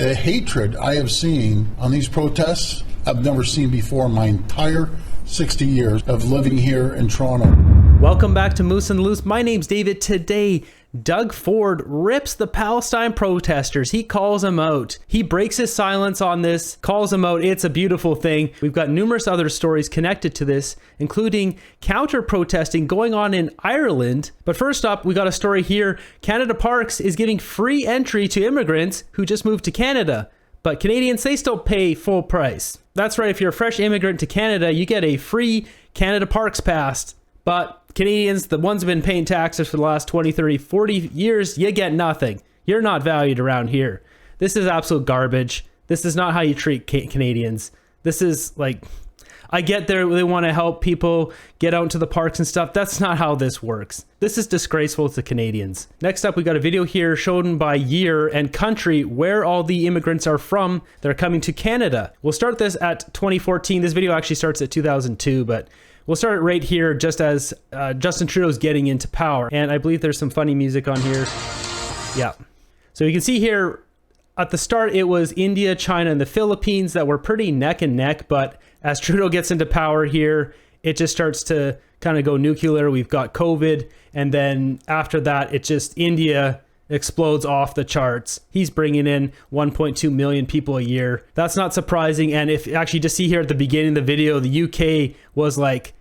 hatred I have seen on these protests, I've never seen before in my entire 60 years of living here in Toronto. Welcome back to Moose and Loose. My name's David. Today, Doug Ford rips the Palestine protesters. He calls them out. He breaks his silence on this, calls them out. It's a beautiful thing. We've got numerous other stories connected to this, including counter-protesting going on in Ireland. But first up, we got a story here. Canada Parks is giving free entry to immigrants who just moved to Canada. But Canadians, they still pay full price. That's right, if you're a fresh immigrant to Canada, you get a free Canada Parks pass. But Canadians, the ones who've been paying taxes for the last 20, 30, 40 years, you get nothing. You're not valued around here. This is absolute garbage. This is not how you treat Canadians. This is like, I get there, they want to help people get out into the parks and stuff. That's not how this works. This is disgraceful to Canadians. Next up, we got a video here shown by year and country where all the immigrants are from that are coming to Canada. We'll start this at 2014. This video actually starts at 2002, but we'll start it right here just as Justin Trudeau's getting into power. And I believe there's some funny music on here. Yeah. So you can see here at the start, it was India, China, and the Philippines that were pretty neck and neck. But as Trudeau gets into power here, it just starts to kind of go nuclear. We've got COVID. And then after that, it just India explodes off the charts. He's bringing in 1.2 million people a year. That's not surprising. And if actually just see here at the beginning of the video, the UK was like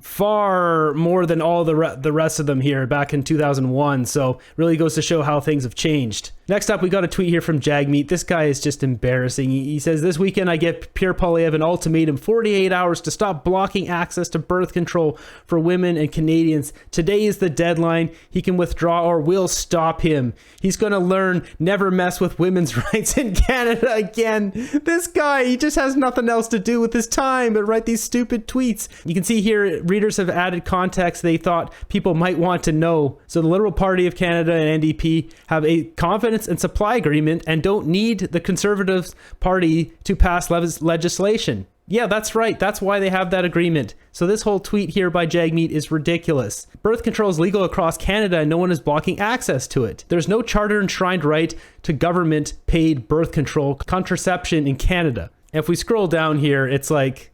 far more than all the rest of them here back in 2001. So really goes to show how things have changed. Next up, we got a tweet here from Jagmeet. This guy is just embarrassing. He says, this weekend I get Pierre Poilievre an ultimatum, 48 hours to stop blocking access to birth control for women and Canadians. Today is the deadline. He can withdraw or we'll stop him. He's going to learn never mess with women's rights in Canada again. This guy, he just has nothing else to do with his time but write these stupid tweets. You can see here, readers have added context they thought people might want to know. So the Liberal Party of Canada and NDP have a confidence and supply agreement and don't need the Conservative Party to pass legislation. Yeah, that's right. That's why they have that agreement. So this whole tweet here by Jagmeet is ridiculous. Birth control is legal across Canada and no one is blocking access to it. There's no charter enshrined right to government paid birth control contraception in Canada. And if we scroll down here, it's like...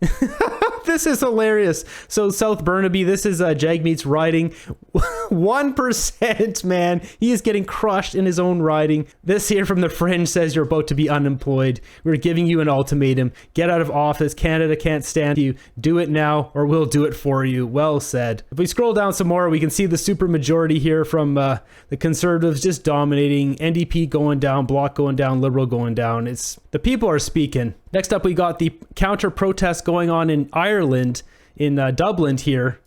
This is hilarious. So South Burnaby, this is Jagmeet's riding. 1%, man. He is getting crushed in his own riding. This here from the Fringe says you're about to be unemployed. We're giving you an ultimatum. Get out of office. Canada can't stand you. Do it now or we'll do it for you. Well said. If we scroll down some more, we can see the super majority here from the Conservatives just dominating. NDP going down, Bloc going down, Liberal going down. It's the people are speaking. Next up, we got the counter protests going on in Ireland, in Dublin here.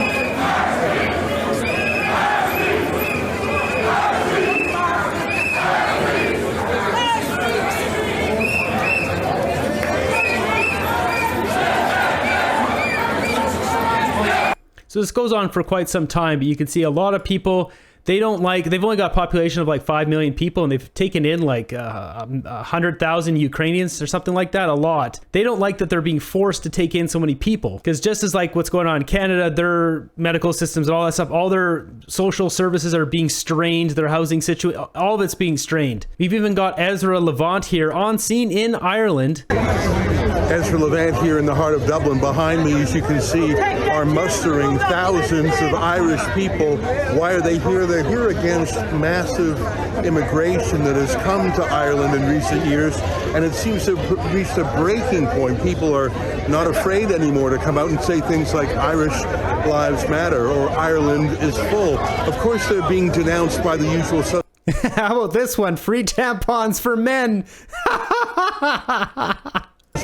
So this goes on for quite some time, but you can see a lot of people, they've only got a population of like 5 million people and they've taken in like 100,000 Ukrainians or something like that, a lot. They don't like that they're being forced to take in so many people because just as like what's going on in Canada, their medical systems and all that stuff, all their social services are being strained, their housing situation, all of it's being strained. We've even got Ezra Levant here on scene in Ireland. Ezra Levant here in the heart of Dublin. Behind me, as you can see, are mustering thousands of Irish people. Why are they here? They're here against massive immigration that has come to Ireland in recent years, and it seems to have reached a breaking point. People are not afraid anymore to come out and say things like Irish lives matter or Ireland is full. Of course, they're being denounced by the usual suspects. How about this one? Free tampons for men.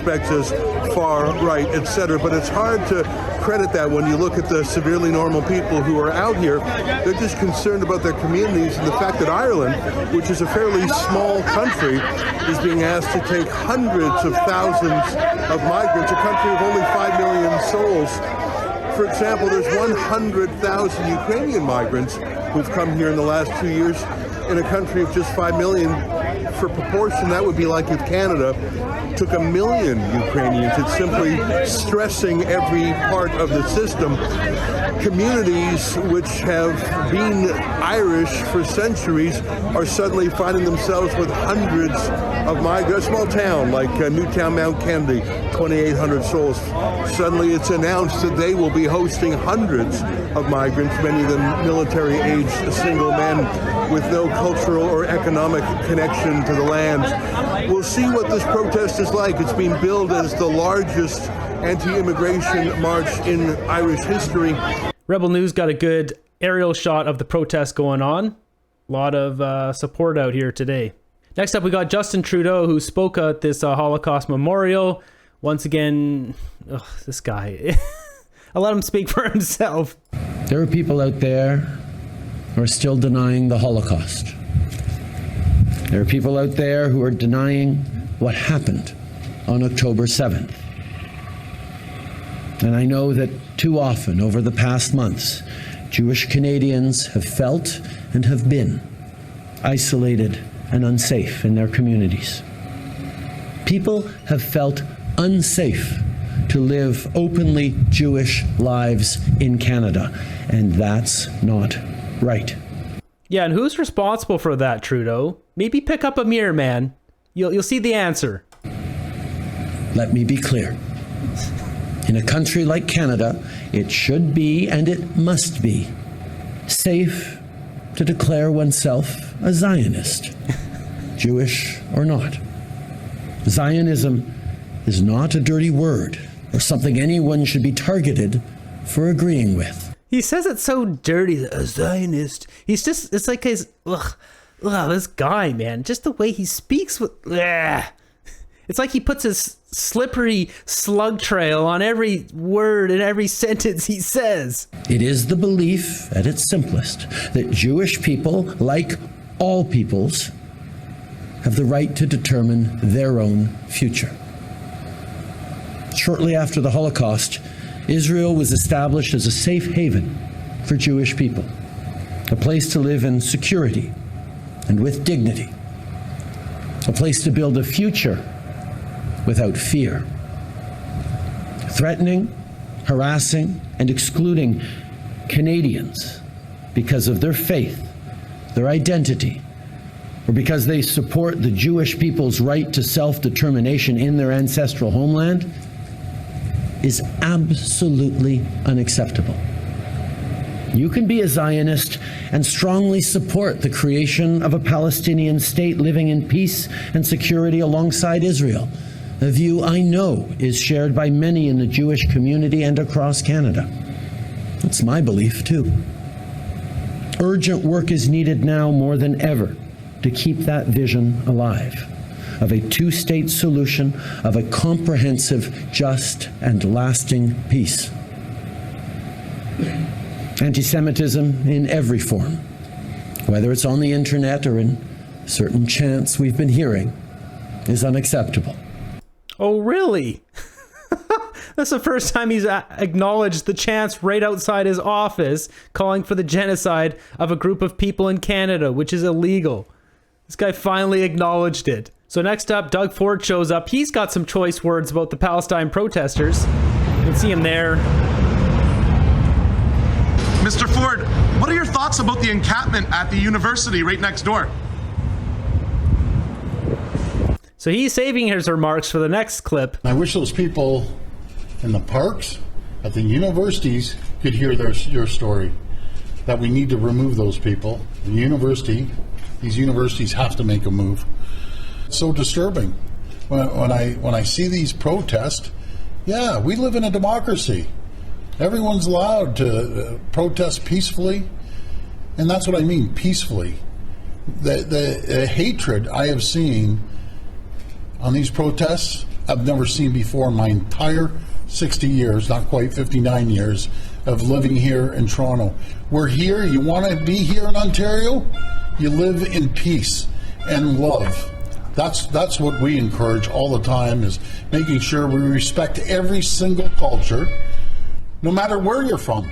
As far right, etc. But it's hard to credit that when you look at the severely normal people who are out here. They're just concerned about their communities and the fact that Ireland, which is a fairly small country, is being asked to take hundreds of thousands of migrants, a country of only 5 million souls. For example, there's 100,000 Ukrainian migrants who've come here in the last 2 years in a country of just 5 million for proportion, that would be like if Canada took 1 million Ukrainians. It's simply stressing every part of the system. Communities which have been Irish for centuries are suddenly finding themselves with hundreds of migrants. A small town like Newtown, Mount Kennedy, 2,800 souls. Suddenly it's announced that they will be hosting hundreds of migrants, many of them military-aged single men with no cultural or economic connection to the land. We'll see what this protest is like. It's being billed as the largest anti-immigration march in Irish history. Rebel News got a good aerial shot of the protest going on. A lot of support out here today. Next up, we got Justin Trudeau, who spoke at this Holocaust memorial. Once again, this guy. I'll let him speak for himself. There are people out there who are still denying the Holocaust. There are people out there who are denying what happened on October 7th. And I know that too often over the past months, Jewish Canadians have felt and have been isolated and unsafe in their communities. People have felt unsafe to live openly Jewish lives in Canada, and that's not right. Yeah, and who's responsible for that, Trudeau? Maybe pick up a mirror, man. You'll see the answer. Let me be clear. In a country like Canada, it should be, and it must be, safe to declare oneself a Zionist, Jewish or not. Zionism is not a dirty word or something anyone should be targeted for agreeing with. He says it so dirty, a Zionist. It's like this guy, man. Just the way he speaks with, it's like he puts his slippery slug trail on every word and every sentence he says. It is the belief, at its simplest, that Jewish people, like all peoples, have the right to determine their own future. Shortly after the Holocaust, Israel was established as a safe haven for Jewish people, a place to live in security and with dignity, a place to build a future without fear. Threatening, harassing, and excluding Canadians because of their faith, their identity, or because they support the Jewish people's right to self-determination in their ancestral homeland is absolutely unacceptable. You can be a Zionist and strongly support the creation of a Palestinian state living in peace and security alongside Israel, a view I know is shared by many in the Jewish community and across Canada. It's my belief, too. Urgent work is needed now more than ever to keep that vision alive, of a two-state solution, of a comprehensive, just, and lasting peace. Anti-Semitism in every form, whether it's on the internet or in certain chants we've been hearing, is unacceptable. Oh, really? That's the first time he's acknowledged the chants right outside his office calling for the genocide of a group of people in Canada, which is illegal. This guy finally acknowledged it. So next up, Doug Ford shows up. He's got some choice words about the Palestine protesters. You can see him there. Mr. Ford, what are your thoughts about the encampment at the university right next door? So he's saving his remarks for the next clip. I wish those people in the parks, at the universities, could hear your story. That we need to remove those people. These universities have to make a move. It's so disturbing. When I see these protests, yeah, we live in a democracy. Everyone's allowed to protest peacefully, and that's what I mean, peacefully. The hatred I have seen on these protests, I've never seen before in my entire 60 years, not quite 59 years, of living here in Toronto. We're here, you want to be here in Ontario? You live in peace and love. That's what we encourage all the time, is making sure we respect every single culture, no matter where you're from.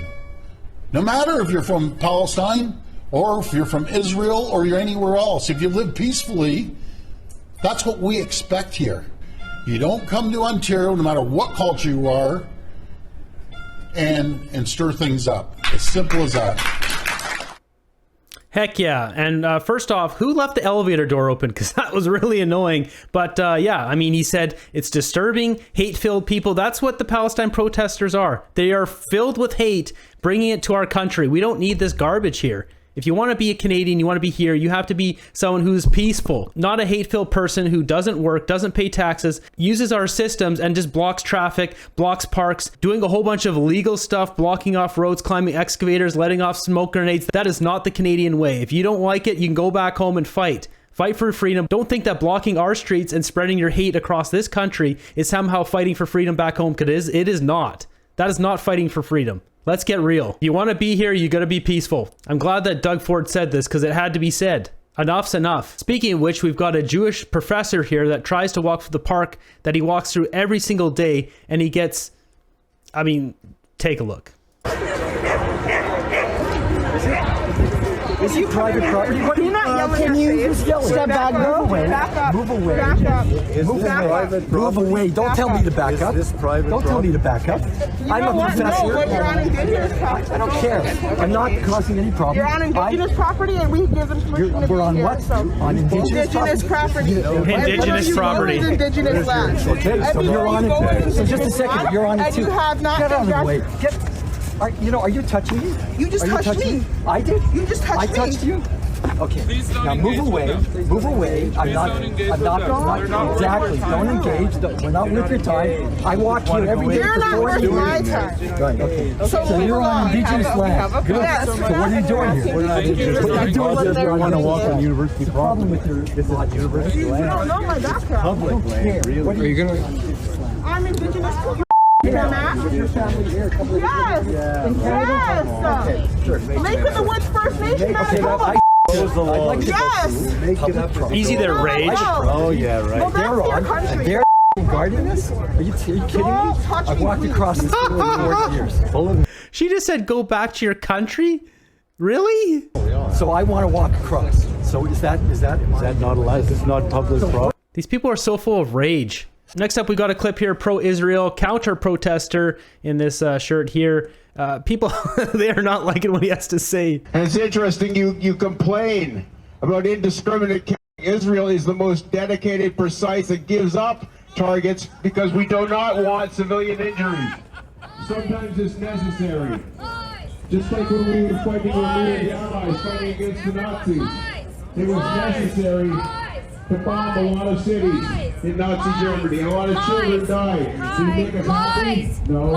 No matter if you're from Palestine or if you're from Israel or you're anywhere else. If you live peacefully, That's what we expect here. You don't come to Ontario, no matter what culture you are, and stir things up. As simple as that. Heck yeah. And first off, who left the elevator door open? Because that was really annoying. But yeah, I mean, he said it's disturbing, hate-filled people. That's what the Palestine protesters are. They are filled with hate, bringing it to our country. We don't need this garbage here. If you want to be a Canadian, you want to be here, you have to be someone who's peaceful, not a hate-filled person who doesn't work, doesn't pay taxes, uses our systems and just blocks traffic, blocks parks, doing a whole bunch of illegal stuff, blocking off roads, climbing excavators, letting off smoke grenades. That is not the Canadian way. If you don't like it, you can go back home and fight. Fight for freedom. Don't think that blocking our streets and spreading your hate across this country is somehow fighting for freedom back home, because it is not. That is not fighting for freedom. Let's get real. If you want to be here, you got to be peaceful. I'm glad that Doug Ford said this, because it had to be said. Enough's enough. Speaking of which, we've got a Jewish professor here that tries to walk through the park that he walks through every single day, and he gets, I mean, take a look. Is it private property? What do you not yell in your face? Step back, move away. Back up. Move away. Back up. Move Back away. up. Move away. Don't tell me to back up. Don't tell me to back up. I'm a professor. No, you're on Indigenous property. I don't care. I'm not causing any problem. You're on Indigenous property, and we give them permission to be We're on here, what? so- On Indigenous property. Indigenous property. Indigenous land. Okay, so you're on it. So just a second. You're on it And too. you have not Get out of the been way. dressed- Are you touching me? You just Are you touched touching me. I did? You just touched I me. touched you? Okay. Now move away. Move away. I'm not exactly. Don't engage. We're not worth your time. I walk here every day You're for not 4 worth years. my time. Right, okay. So move you're on along. Indigenous land. Good. Yes. So what are you doing here? What are you doing? I want to walk on university property. What's the problem with your university You don't know my background. Public land. What are you going to... I'm Indigenous too. Your family here a couple of Yes. Yes. Sure. Lake of the Woods First Nation. Okay, Manitoba. Yes. Easy there, Rage. Oh, yeah, right. Well, that's They're your on. country. They're guarding us? Are you kidding me? Don't touch I've me, walked please. across this for 4 years. She just said, go back to your country? Really? So I want to walk across. So is that Not allowed. It's not public property. These people are so full of rage. Next up, we got a clip here, pro-Israel counter-protester in this shirt here. People, they are not liking what he has to say. And it's interesting, you complain about indiscriminate killing. Israel is the most dedicated, precise, and gives up targets because we do not want civilian injuries. Sometimes it's necessary. Just like when we were fighting with the Allies, fighting against the Nazis. It was necessary to bomb a lot of cities in Nazi Germany. A lot of children died. Do you think it's happy? No.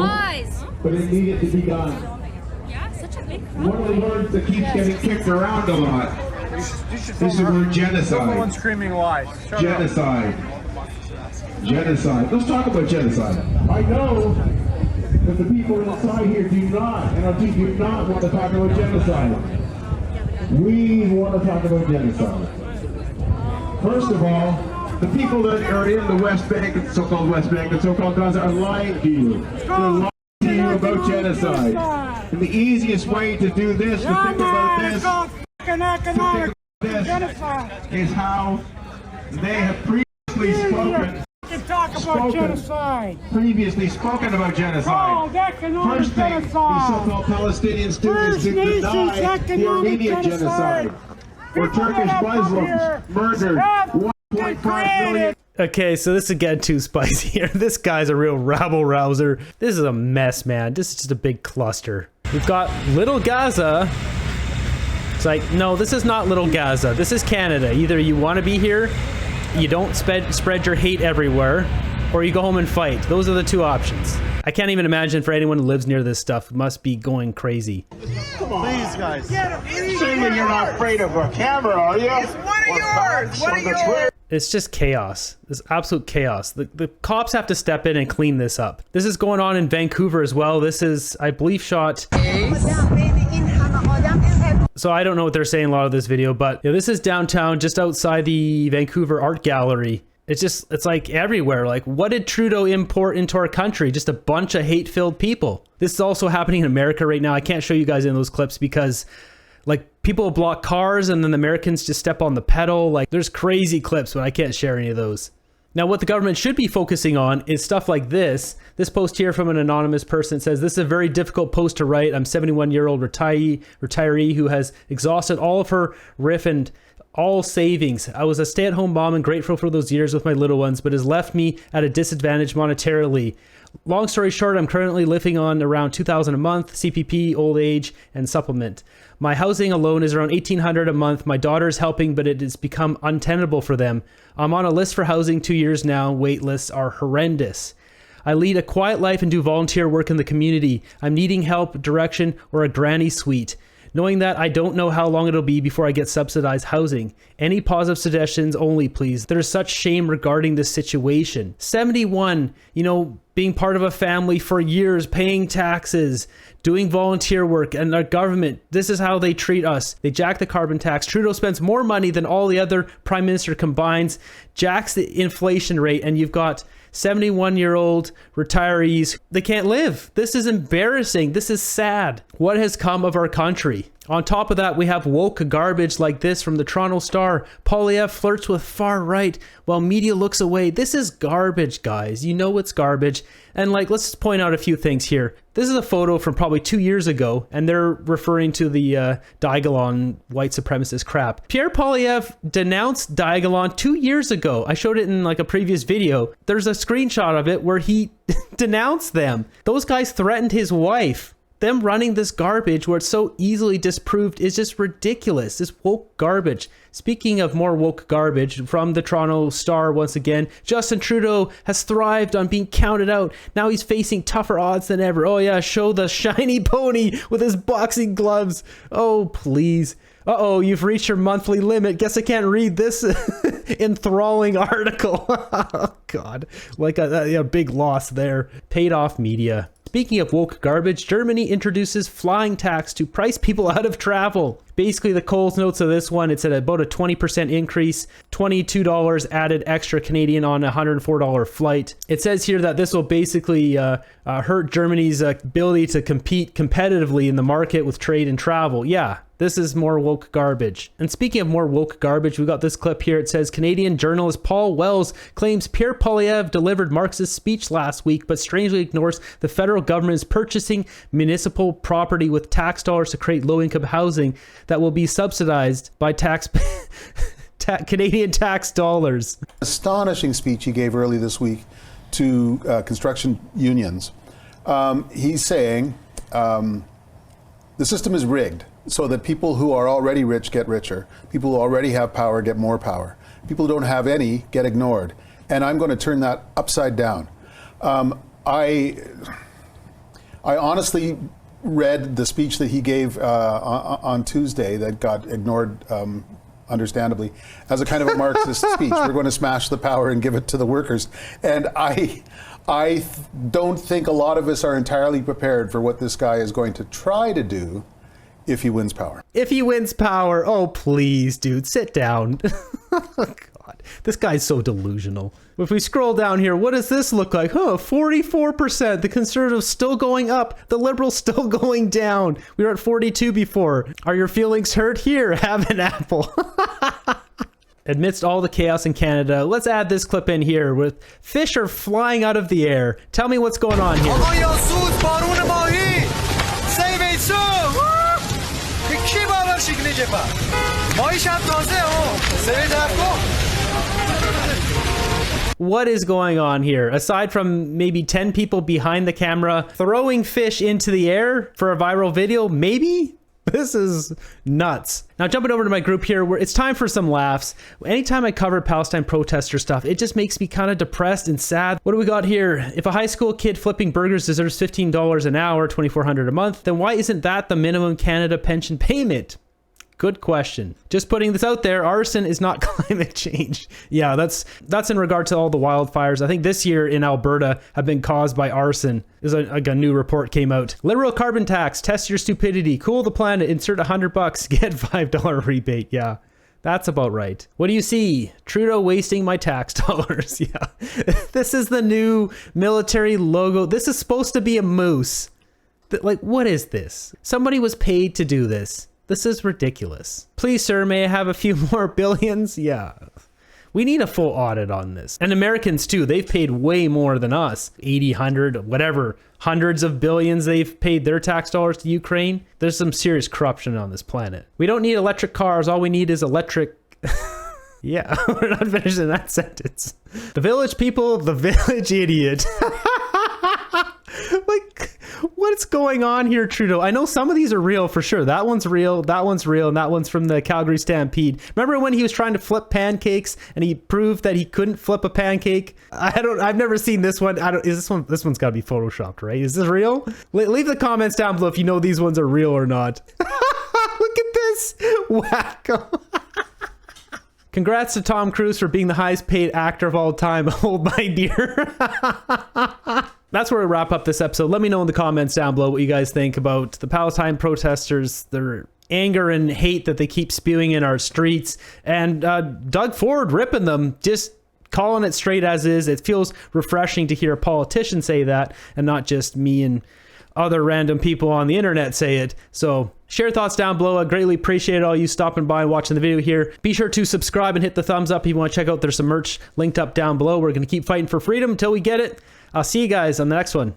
But it needed to be done. One of the words that keeps getting kicked around a lot is the word genocide. Someone's screaming lies. Genocide. Genocide. Let's talk about genocide. I know that the people inside here do not, and our team do not want to talk about genocide. We want to talk about genocide. First of all, the people that are in the West Bank, so-called West Bank, and so-called Gaza are lying to you. They're lying to you about genocide. And the easiest way to do this, to think about this, is how they have previously previously spoken about genocide. First thing these so-called Palestinians do is to deny the Armenian genocide, where Turkish Muslims murdered 1.5 million. Okay, so this is getting too spicy here. This guy's a real rabble-rouser. This is a mess, man. This is just a big cluster. We've got Little Gaza. It's like, no, this is not Little Gaza. This is Canada. Either you want to be here, you don't spread your hate everywhere, or you go home and fight. Those are the two options. I can't even imagine for anyone who lives near this stuff. It must be going crazy. Come on. Please, guys. Assuming you're not afraid of a camera, are you? It's one of yours. One of yours. It's just chaos. It's absolute chaos. The cops have to step in and clean this up. This is going on in Vancouver as well. This is, I believe, shot... So I don't know what they're saying in a lot of this video, but yeah, this is downtown, just outside the Vancouver Art Gallery. It's like everywhere. Like, what did Trudeau import into our country? Just a bunch of hate-filled people. This is also happening in America right now. I can't show you guys in those clips because, Like people block cars and then the Americans just step on the pedal. Like there's crazy clips, but I can't share any of those. Now, what the government should be focusing on is stuff like this. This post here from an anonymous person says, this is a very difficult post to write. I'm a 71-year-old retiree who has exhausted all of her RIF and all savings. I was a stay-at-home mom and grateful for those years with my little ones, but has left me at a disadvantage monetarily. Long story short, I'm currently living on around $2,000 a month, CPP, old age, and supplement. My housing alone is around $1,800 a month. My daughter is helping, but it has become untenable for them. I'm on a list for housing 2 years now. Wait lists are horrendous. I lead a quiet life and do volunteer work in the community. I'm needing help, direction, or a granny suite. Knowing that I don't know how long it'll be before I get subsidized housing. Any positive suggestions only, please. There's such shame regarding this situation. 71, being part of a family for years, paying taxes, doing volunteer work, and our government, this is how they treat us. They jack the carbon tax. Trudeau spends more money than all the other prime minister combines, jacks the inflation rate, and you've got 71-year-old retirees. They can't live. This is embarrassing. This is sad. What has come of our country? On top of that, we have woke garbage like this from the Toronto Star. Poilievre flirts with far right while media looks away. This is garbage, guys. You know it's garbage. And let's just point out a few things here. This is a photo from probably 2 years ago, and they're referring to the Diagolon white supremacist crap. Pierre Poilievre denounced Diagolon 2 years ago. I showed it in a previous video. There's a screenshot of it where he denounced them. Those guys threatened his wife. Them running this garbage where it's so easily disproved is just ridiculous. This woke garbage. Speaking of more woke garbage, from the Toronto Star once again, Justin Trudeau has thrived on being counted out. Now he's facing tougher odds than ever. Oh yeah, show the shiny pony with his boxing gloves. Oh, please. Uh-oh, you've reached your monthly limit. Guess I can't read this enthralling article. Oh, God. A big loss there. Paid off media. Speaking of woke garbage, Germany introduces flying tax to price people out of travel. Basically, the Coles notes of this one, it's at about a 20% increase, $22 added extra Canadian on a $104 flight. It says here that this will basically hurt Germany's ability to compete competitively in the market with trade and travel. Yeah, this is more woke garbage. And speaking of more woke garbage, we got this clip here. It says, Canadian journalist Paul Wells claims Pierre Poilievre delivered Marxist speech last week, but strangely ignores the federal government is purchasing municipal property with tax dollars to create low-income housing that will be subsidized by Canadian tax dollars. Astonishing speech he gave early this week to construction unions. He's saying the system is rigged so that people who are already rich get richer. People who already have power get more power. People who don't have any get ignored. And I'm going to turn that upside down. I honestly read the speech that he gave on Tuesday that got ignored, understandably, as a kind of a Marxist speech. We're going to smash the power and give it to the workers. And I don't think a lot of us are entirely prepared for what this guy is going to try to do if he wins power. If he wins power, oh please, dude, sit down. God, this guy's so delusional. If we scroll down here, what does this look like? 44%. The Conservatives still going up. The Liberals still going down. We were at 42 before. Are your feelings hurt? Here, have an apple. Amidst all the chaos in Canada, let's add this clip in here with fish are flying out of the air. Tell me what's going on here. What is going on here? Aside from maybe 10 people behind the camera throwing fish into the air for a viral video, maybe? This is nuts. Now jumping over to my group here, where it's time for some laughs. Anytime I cover Palestine protester stuff, it just makes me kind of depressed and sad. What do we got here? If a high school kid flipping burgers deserves $15 an hour, $2,400 a month, then why isn't that the minimum Canada pension payment? Good question. Just putting this out there, arson is not climate change. Yeah, that's in regard to all the wildfires. I think this year in Alberta have been caused by arson. There's a new report came out. Liberal carbon tax, test your stupidity. Cool the planet, insert $100, get $5 rebate. Yeah, that's about right. What do you see? Trudeau wasting my tax dollars. Yeah, this is the new military logo. This is supposed to be a moose. What is this? Somebody was paid to do this. This is ridiculous. Please, sir, may I have a few more billions? Yeah. We need a full audit on this. And Americans too, they've paid way more than us. 80, 100, whatever. Hundreds of billions they've paid their tax dollars to Ukraine. There's some serious corruption on this planet. We don't need electric cars. All we need is electric... Yeah, we're not finishing that sentence. The village people, the village idiot. Like, what's going on here, Trudeau? I know some of these are real for sure. That one's real, and that one's from the Calgary Stampede. Remember when he was trying to flip pancakes and he proved that he couldn't flip a pancake? I've never seen this one. This one's got to be photoshopped, right? Is this real? Leave the comments down below if you know these ones are real or not. Look at this wacko. Congrats to Tom Cruise for being the highest paid actor of all time. Hold my dear. That's where we wrap up this episode. Let me know in the comments down below what you guys think about the Palestine protesters, their anger and hate that they keep spewing in our streets, and Doug Ford ripping them, just calling it straight as is. It feels refreshing to hear a politician say that and not just me and other random people on the internet say it. So share your thoughts down below. I greatly appreciate all you stopping by and watching the video here. Be sure to subscribe and hit the thumbs up if you want to check out. There's some merch linked up down below. We're going to keep fighting for freedom until we get it. I'll see you guys on the next one.